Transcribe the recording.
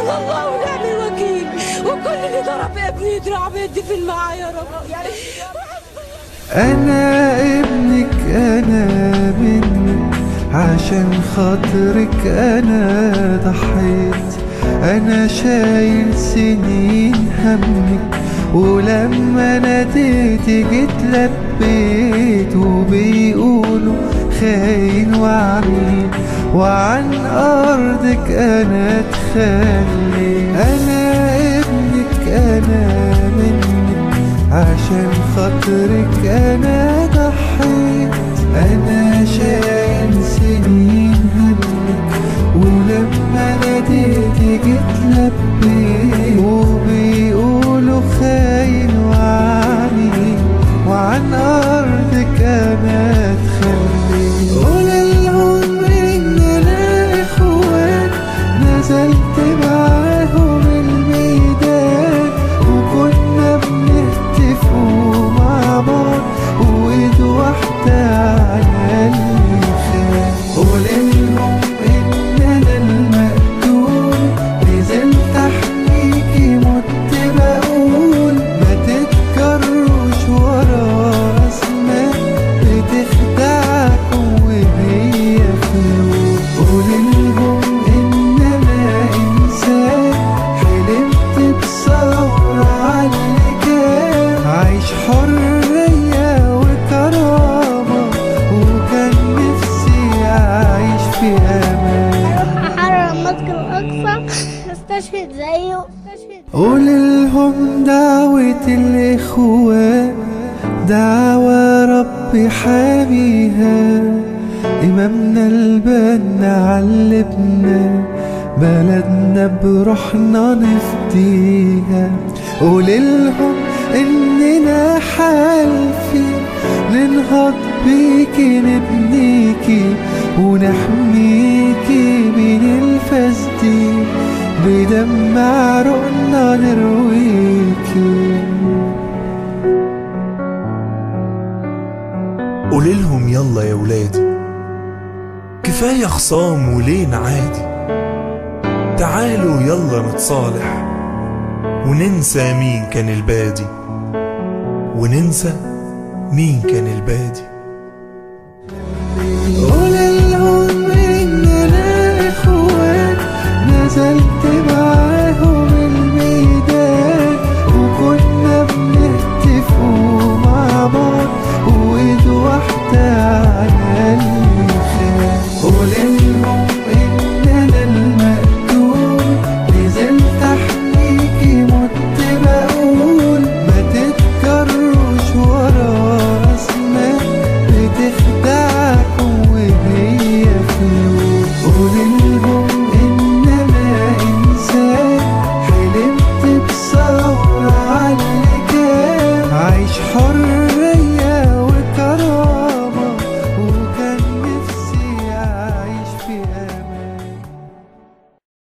حسبنا الله ونعم الوكيل، وكل اللي ضرب ابني يدرع بيدي في الماء يا رب. أنا ابنك أنا منك، عشان خاطرك أنا ضحيت. أنا شايل سنين همك، ولما ناديت جيت لبيت. وبيقولوا خاين وعميل، وعن أرضك أنا اتخليت. أنا ابنك أنا منك، عشان خاطرك أنا ضحيت. أنا شايل سنين همك، ولما ناديت جيت لبيت. وبيقولوا خاين وعميل، وعن أرضك أنا اتخليت. قوللهم إن أنا إخوان، نزلت معاهم الميدان، وكنا بنهتف مع بعض، وإيد واحدة على اللسان. قوللهم إن أنا المقتول، نزلت أحميكي مت بقول. ما تتجروش ورا أسماء بتخدعكم وهي فلوس. قوللهم إن أنا إنسان، حلمت بثورة عاللي كان. عايش حرية وكرامة، وكان نفسي أعيش في أمان. أروح أحرر المسجد الأقصى، استشهد زيه. قوللهم دعوة الإخوان، دعوة ربي حاميها. إمامنا البنا علمنا، بلدنا بروحنا نفديها. قوللهم إننا حالفين، ننهض بيكي نبنيكي، ونحميكي من الفساد، بدم عروقنا نرويكي. قوللهم يلا يا ولادي، كفاية خصام ولين عادي. تعالوا يلا نتصالح، وننسى مين كان البادي، وننسى مين كان البادي.